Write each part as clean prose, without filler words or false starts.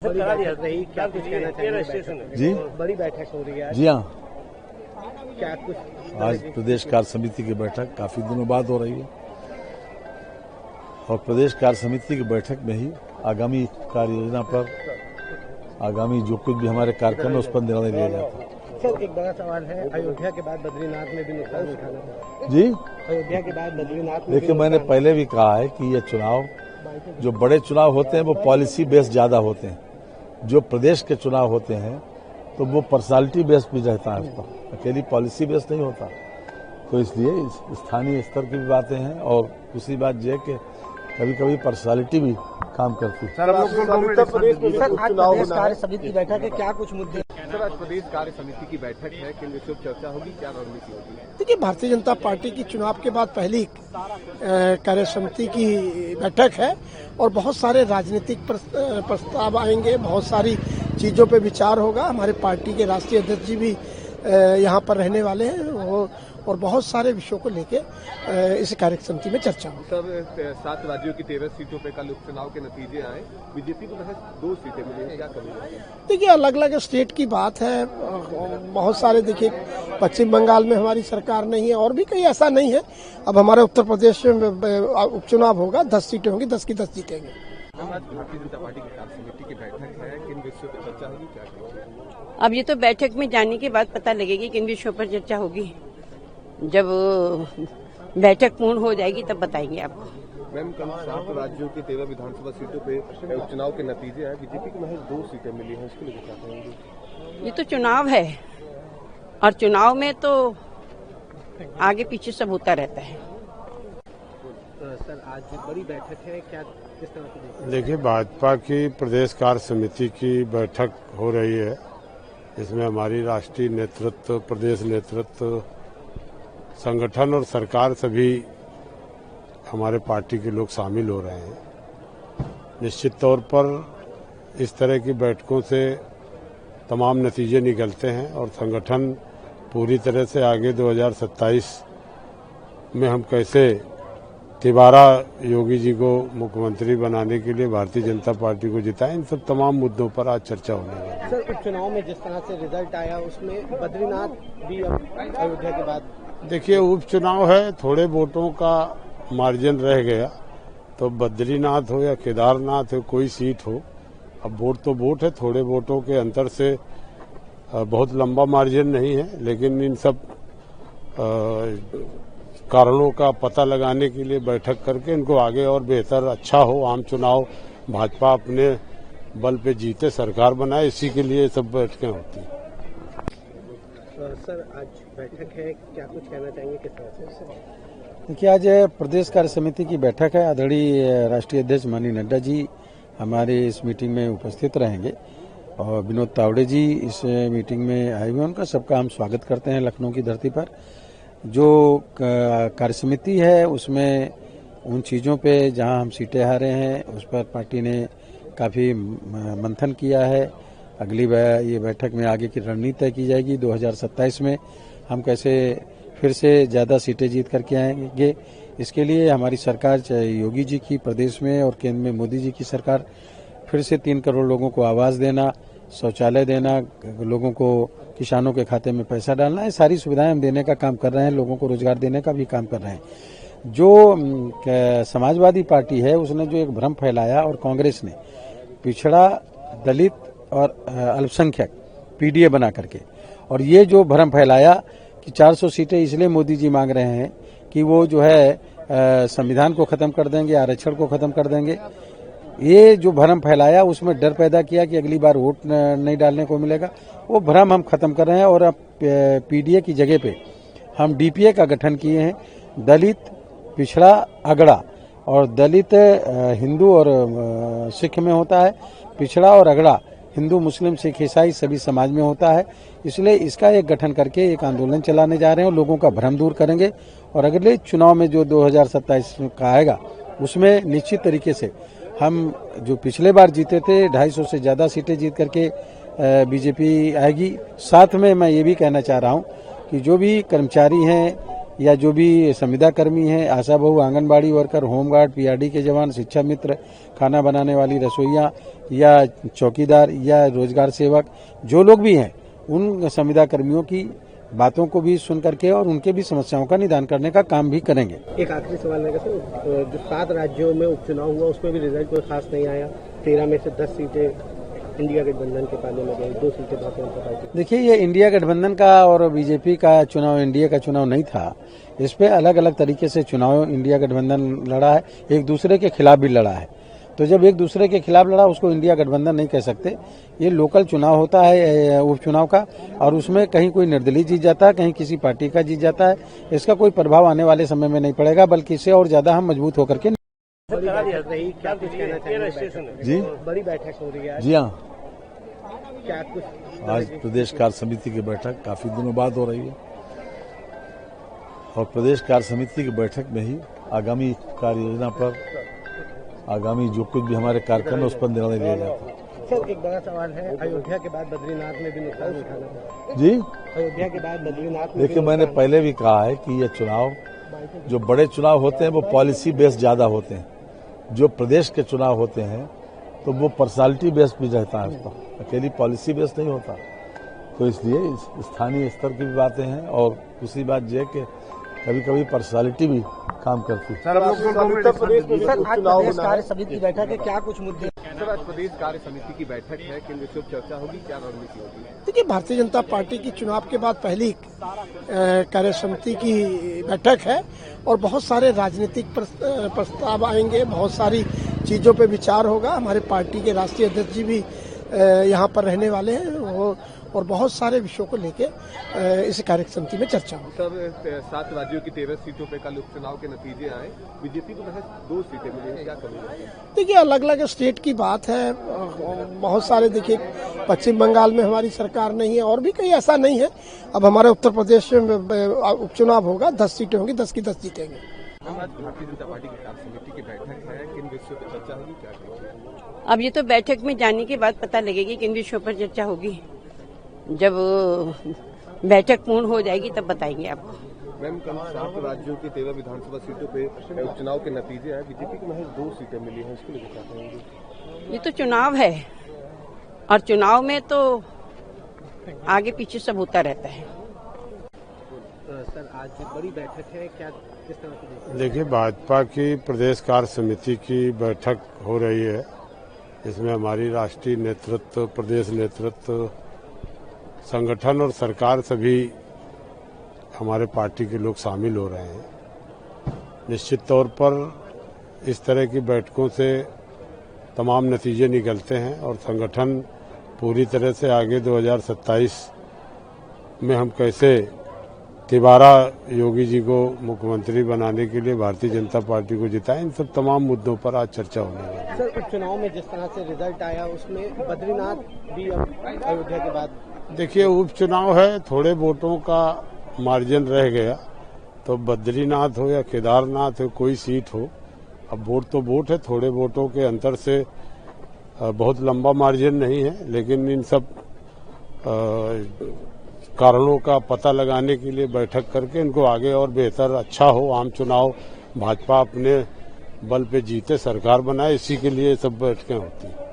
करा दिया क्या कुछ कहना चाहिए? जी बड़ी बैठक हो रही है जी हाँ, क्या कुछ आज प्रदेश कार्य समिति की बैठक काफी दिनों बाद हो रही है और प्रदेश कार्य समिति की बैठक में ही आगामी कार्य योजना पर आगामी जो कुछ भी हमारे कार्यक्रम है उस पर निर्णय लिया जाता है। सर, एक बड़ा सवाल है, अयोध्या के बाद बद्रीनाथ में भी नुकसान उठाना पड़ा। जी अयोध्या के बाद बद्रीनाथ में देखिए, मैंने पहले भी कहा है कि ये चुनाव जो बड़े चुनाव होते हैं वो पॉलिसी बेस्ड ज्यादा होते हैं। जो प्रदेश के चुनाव होते हैं तो वो पर्सनालिटी बेस्ड भी रहता है, उस पर अकेली पॉलिसी बेस्ड नहीं होता। तो इसलिए स्थानीय स्तर की भी बातें हैं और दूसरी बात यह कि कभी कभी पर्सनालिटी भी काम करती है। सर, उत्तर प्रदेश में प्रदेश कार्य समिति की बैठक है, क्या कुछ मुद्दे? सर, आज प्रदेश कार्य समिति की बैठक है, किन विषयों पर चर्चा होगी, क्या रणनीति होगी? देखिए, भारतीय जनता पार्टी की चुनाव के बाद पहली कार्य समिति की बैठक है और बहुत सारे राजनीतिक प्रस्ताव आएंगे, बहुत सारी चीजों पे विचार होगा। हमारे पार्टी के राष्ट्रीय अध्यक्ष जी भी यहाँ पर रहने वाले हैं और बहुत सारे विषयों को लेके इस कार्य समिति में चर्चा होगी। सर, 7 राज्यों की 13 सीटों पे कल उपचुनाव के नतीजे आए, बीजेपी को महज 2 सीटें मिली हैं, क्या कमी है? देखिए, अलग अलग स्टेट की बात है, बहुत सारे देखिए पश्चिम बंगाल में हमारी सरकार नहीं है और भी कहीं ऐसा नहीं है। अब हमारे उत्तर प्रदेश में उपचुनाव होगा, 10 सीटें होंगी, 10 की 10 जीतेंगे। आज भारतीय जनता पार्टी की कार्य समिति की बैठक है, किन विषयों पर चर्चा होगी, क्या कहेंगे? अब ये तो बैठक में जाने के बाद पता लगेगी किन विषयों पर चर्चा होगी। जब बैठक पूर्ण हो जाएगी तब बताएंगे आपको। मैम, कल 7 राज्यों की 13 विधानसभा सीटों पे उपचुनाव के नतीजे आए, बीजेपी को महज 2 सीटें मिली हैं, इसके लिए क्या कहेंगे? ये तो चुनाव है और चुनाव में तो आगे पीछे सब होता रहता है। सर, आज बड़ी बैठक है, क्या किस तरह से देखते हैं? देखिए, भाजपा की प्रदेश कार्य समिति की बैठक हो रही है। इसमें हमारी राष्ट्रीय नेतृत्व, प्रदेश नेतृत्व, संगठन और सरकार सभी हमारे पार्टी के लोग शामिल हो रहे हैं। निश्चित तौर पर इस तरह की बैठकों से तमाम नतीजे निकलते हैं और संगठन पूरी तरह से आगे 2027 में हम कैसे तिबारा योगी जी को मुख्यमंत्री बनाने के लिए भारतीय जनता पार्टी को जिताएं, इन सब तमाम मुद्दों पर आज चर्चा होने वाली है। सर, उपचुनाव में जिस तरह से रिजल्ट आया उसमें बद्रीनाथ भी अब अयोध्या के बाद, देखिए, उपचुनाव है, थोड़े वोटों का मार्जिन रह गया, तो बद्रीनाथ हो या केदारनाथ हो, कोई सीट हो, अब वोट तो वोट है, थोड़े वोटों के अंतर से बहुत लंबा मार्जिन नहीं है, लेकिन इन सब कारणों का पता लगाने के लिए बैठक करके इनको आगे और बेहतर अच्छा हो, आम चुनाव भाजपा अपने बल पे जीते, सरकार बनाए, इसी के लिए सब बैठकें होती हैं। सर, आज बैठक है, क्या कुछ कहना चाहेंगे, किस तरह से? देखिए, आज प्रदेश कार्य समिति की बैठक है। आदरणीय राष्ट्रीय अध्यक्ष माननीय नड्डा जी हमारे इस मीटिंग में उपस्थित रहेंगे और विनोद तावड़े जी इस मीटिंग में आए हुए, उनका सबका हम स्वागत करते हैं लखनऊ की धरती पर। जो कार्य समिति है उसमें उन चीज़ों पे जहां हम सीटें हारे हैं उस पर पार्टी ने काफ़ी मंथन किया है। अगली ये बैठक में आगे की रणनीति तय की जाएगी। 2027 में हम कैसे फिर से ज़्यादा सीटें जीत करके आएंगे, इसके लिए हमारी सरकार, चाहे योगी जी की प्रदेश में और केंद्र में मोदी जी की सरकार, फिर से 3 करोड़ लोगों को आवास देना, शौचालय देना, लोगों को किसानों के खाते में पैसा डालना, ये सारी सुविधाएं हम देने का काम कर रहे हैं। लोगों को रोजगार देने का भी काम कर रहे हैं। जो समाजवादी पार्टी है उसने जो एक भ्रम फैलाया और कांग्रेस ने पिछड़ा, दलित और अल्पसंख्यक पीडीए बना करके, और ये जो भ्रम फैलाया कि 400 सीटें इसलिए मोदी जी मांग रहे हैं कि वो जो है संविधान को खत्म कर देंगे, आरक्षण को खत्म कर देंगे, ये जो भ्रम फैलाया उसमें डर पैदा किया कि अगली बार वोट नहीं डालने को मिलेगा। वो भ्रम हम खत्म कर रहे हैं और अब पीडीए की जगह पे हम डीपीए का गठन किए हैं। दलित, पिछड़ा, अगड़ा, और दलित हिंदू और सिख में होता है, पिछड़ा और अगड़ा हिंदू, मुस्लिम, सिख, ईसाई सभी समाज में होता है। इसलिए इसका एक गठन करके एक आंदोलन चलाने जा रहे हैं और लोगों का भ्रम दूर करेंगे और अगले चुनाव में जो 2027 का आएगा उसमें निश्चित तरीके से हम जो पिछले बार जीते थे 250 से ज्यादा सीटें जीत करके बीजेपी आएगी। साथ में मैं ये भी कहना चाह रहा हूँ कि जो भी कर्मचारी हैं या जो भी संविदा कर्मी हैं, आशा बहू, आंगनबाड़ी वर्कर, होमगार्ड, पीआरडी के जवान, शिक्षा मित्र, खाना बनाने वाली रसोइयाँ, या चौकीदार या रोजगार सेवक जो लोग भी हैं, उन संविदा कर्मियों की बातों को भी सुन करके और उनके भी समस्याओं का निदान करने का काम भी करेंगे। एक आखिरी सवाल रहेगा सर, जो 7 राज्यों में उपचुनाव हुआ उसमें भी रिजल्ट कोई खास नहीं आया। 13 में से 10 सीटें इंडिया गठबंधन के पाले में गई, 2 सीटें भारतीय जनता पार्टी। देखिए, ये इंडिया गठबंधन का और बीजेपी का चुनाव एनडीए का चुनाव नहीं था। इस पे अलग अलग तरीके से चुनाव इंडिया गठबंधन लड़ा है, एक दूसरे के खिलाफ भी लड़ा है। तो जब एक दूसरे के खिलाफ लड़ा उसको इंडिया गठबंधन नहीं कह सकते। ये लोकल चुनाव होता है उपचुनाव का, और उसमें कहीं कोई निर्दलीय जीत जाता है, कहीं किसी पार्टी का जीत जाता है। इसका कोई प्रभाव आने वाले समय में नहीं पड़ेगा, बल्कि इससे और ज्यादा हम मजबूत होकर के बड़ी बैठक रही, क्या कुछ कहना चाहिए? जी, बड़ी बैठक हो रही है। जी हाँ, क्या कुछ आज प्रदेश कार्य समिति की बैठक काफी दिनों बाद हो रही है, और प्रदेश कार्य समिति की बैठक में ही आगामी कार्य योजना पर, आगामी जो कुछ भी हमारे कार्यक्रम है उस पर निर्णय लिया जाता है। सर, एक बड़ा सवाल है, अयोध्या के बाद बद्रीनाथ में भी नुकसान उठाना पड़ा। जी, अयोध्या के बाद बद्रीनाथ में देखिए, मैंने पहले भी कहा है कि ये चुनाव, जो बड़े चुनाव होते हैं वो पॉलिसी बेस्ड ज्यादा होते हैं। जो प्रदेश के चुनाव होते हैं तो वो पर्सनालिटी बेस्ड भी रहता है, उसका अकेली पॉलिसी बेस्ड नहीं होता। तो इसलिए स्थानीय स्तर की भी बातें हैं, और दूसरी बात यह है कि कभी कभी पर्सनालिटी भी काम करती है। उत्तर प्रदेश में चुनाव होना है। कार्य समिति की बैठक है, क्या कुछ मुद्दे? सर, आज प्रदेश कार्य समिति की बैठक है, किन विषयों पर चर्चा होगी, क्या रणनीति होगी? देखिए, भारतीय जनता पार्टी की चुनाव के बाद पहली कार्य समिति की बैठक है, और बहुत सारे राजनीतिक प्रस्ताव आएंगे, बहुत सारी चीजों पे विचार होगा। हमारे पार्टी के राष्ट्रीय अध्यक्ष जी भी यहाँ पर रहने वाले हैं, और बहुत सारे विषयों को लेके इस कार्य समिति में चर्चा होगी। सर, 7 राज्यों की 13 सीटों पे कल उपचुनाव के नतीजे आए, बीजेपी को महज 2 सीटें मिली हैं, क्या कमी? देखिए, अलग अलग स्टेट की बात है, बहुत सारे, देखिए पश्चिम बंगाल में हमारी सरकार नहीं है, और भी कहीं ऐसा नहीं है। अब हमारे उत्तर प्रदेश में उपचुनाव होगा, 10 सीटें होंगी, 10 की 10 जीतेंगे। आज भारतीय जनता पार्टी की कार्य समिति की बैठक है, किन विषयों पर चर्चा होगी, क्या करेंगे? अब ये तो बैठक में जाने के बाद पता लगेगी किन विषयों पर चर्चा होगी। जब बैठक पूर्ण हो जाएगी तब बताएंगे आपको। मैम, कल 7 राज्यों की 13 विधानसभा सीटों पे उपचुनाव के नतीजे आए, बीजेपी को महज 2 सीटें मिली हैं, इसको लेकर क्या कहेंगे? ये तो चुनाव है, और चुनाव में तो आगे पीछे सब होता रहता है। सर, आज बड़ी बैठक है, क्या किस तरह से देखते हैं? देखिए, भाजपा की प्रदेश कार्य समिति की बैठक हो रही है। इसमें हमारी राष्ट्रीय नेतृत्व, प्रदेश नेतृत्व, संगठन और सरकार सभी हमारे पार्टी के लोग शामिल हो रहे हैं। निश्चित तौर पर इस तरह की बैठकों से तमाम नतीजे निकलते हैं, और संगठन पूरी तरह से आगे 2027 में हम कैसे तिबारा योगी जी को मुख्यमंत्री बनाने के लिए भारतीय जनता पार्टी को जिताएं, इन सब तमाम मुद्दों पर आज चर्चा होने वाली है। सर, उपचुनाव में जिस तरह से रिजल्ट आया उसमें बद्रीनाथ भी अयोध्या के बाद, देखिए, उपचुनाव है, थोड़े वोटों का मार्जिन रह गया, तो बद्रीनाथ हो या केदारनाथ हो, कोई सीट हो, अब वोट तो वोट है, थोड़े वोटों के अंतर से बहुत लंबा मार्जिन नहीं है। लेकिन इन सब कारणों का पता लगाने के लिए बैठक करके इनको आगे और बेहतर अच्छा हो, आम चुनाव भाजपा अपने बल पे जीते, सरकार बनाए, इसी के लिए सब बैठकें होती हैं।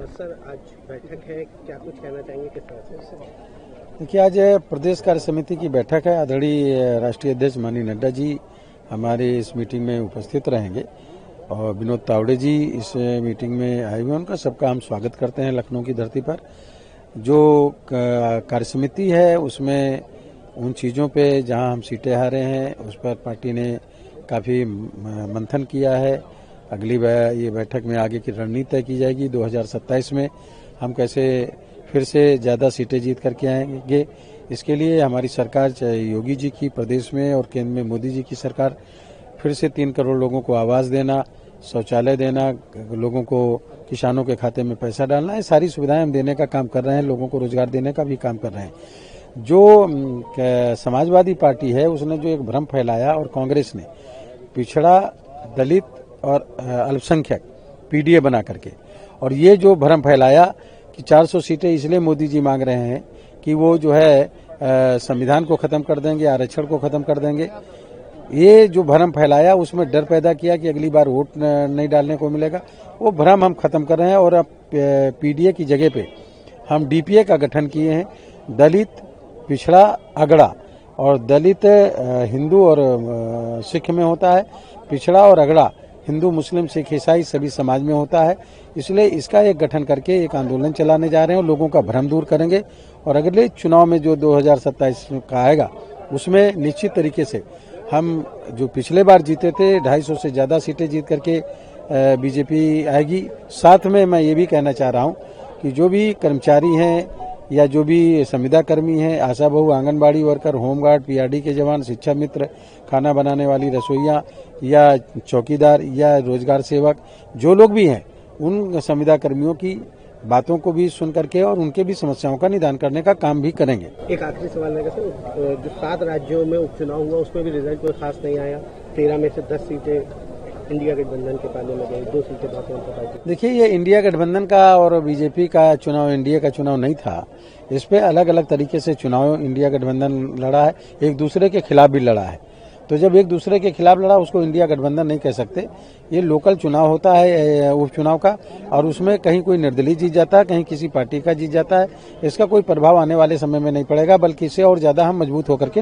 सर, आज बैठक है, क्या कुछ कहना चाहेंगे, किस तरह से? देखिए, आज प्रदेश कार्य समिति की बैठक है। आदरणीय राष्ट्रीय अध्यक्ष माननीय नड्डा जी हमारे इस मीटिंग में उपस्थित रहेंगे, और विनोद तावड़े जी इस मीटिंग में आए हुए, उनका सबका हम स्वागत करते हैं लखनऊ की धरती पर। जो कार्य समिति है उसमें उन चीज़ों पे जहां हम सीटें हारे हैं उस पर पार्टी ने काफ़ी मंथन किया है। अगली ये बैठक में आगे की रणनीति तय की जाएगी। 2027 में हम कैसे फिर से ज़्यादा सीटें जीत करके आएंगे, इसके लिए हमारी सरकार, चाहे योगी जी की प्रदेश में और केंद्र में मोदी जी की सरकार, फिर से 3 करोड़ लोगों को आवास देना, शौचालय देना, लोगों को किसानों के खाते में पैसा डालना, ये सारी सुविधाएं हम देने का काम कर रहे हैं, लोगों को रोजगार देने का भी काम कर रहे हैं। जो समाजवादी पार्टी है उसने जो एक भ्रम फैलाया, और कांग्रेस ने पिछड़ा, दलित और अल्पसंख्यक पीडीए बना करके, और ये जो भ्रम फैलाया कि 400 सीटें इसलिए मोदी जी मांग रहे हैं कि वो जो है संविधान को खत्म कर देंगे, आरक्षण को खत्म कर देंगे, ये जो भ्रम फैलाया उसमें डर पैदा किया कि अगली बार वोट नहीं डालने को मिलेगा, वो भ्रम हम खत्म कर रहे हैं। और अब पीडीए की जगह पे हम डीपीए का गठन किए हैं। दलित, पिछड़ा, अगड़ा, और दलित हिंदू और सिख में होता है, पिछड़ा और अगड़ा हिंदू, मुस्लिम, सिख, ईसाई सभी समाज में होता है। इसलिए इसका एक गठन करके एक आंदोलन चलाने जा रहे हैं और लोगों का भ्रम दूर करेंगे। और अगले चुनाव में जो 2027 का आएगा उसमें निश्चित तरीके से हम जो पिछले बार जीते थे 250 से ज्यादा सीटें जीत करके बीजेपी आएगी। साथ में मैं ये भी कहना चाह रहा हूँ कि जो भी कर्मचारी हैं या जो भी संविदा कर्मी हैं, आशा बहू, आंगनबाड़ी वर्कर, होमगार्ड, पीआरडी के जवान, शिक्षा मित्र, खाना बनाने वाली रसोइयाँ या चौकीदार या रोजगार सेवक, जो लोग भी हैं, उन संविदा कर्मियों की बातों को भी सुन करके और उनके भी समस्याओं का निदान करने का काम भी करेंगे। एक आखिरी सवाल है सर, जो 7 राज्यों में उपचुनाव हुआ उसमें भी रिजल्ट कोई खास नहीं आया। 13 में से 10 सीटें इंडिया गठबंधन के पाले में गई, 2 सीटें भारतीय जनता पार्टी। देखिए, ये इंडिया गठबंधन का और बीजेपी का चुनाव एनडीए का चुनाव नहीं था। इस पे अलग अलग तरीके से चुनाव इंडिया गठबंधन लड़ा है, एक दूसरे के खिलाफ भी लड़ा है। तो जब एक दूसरे के खिलाफ लड़ा उसको इंडिया गठबंधन नहीं कह सकते। ये लोकल चुनाव होता है उपचुनाव का, और उसमें कहीं कोई निर्दलीय जीत जाता है, कहीं किसी पार्टी का जीत जाता है। इसका कोई प्रभाव आने वाले समय में नहीं पड़ेगा, बल्कि इससे और ज्यादा हम मजबूत होकर के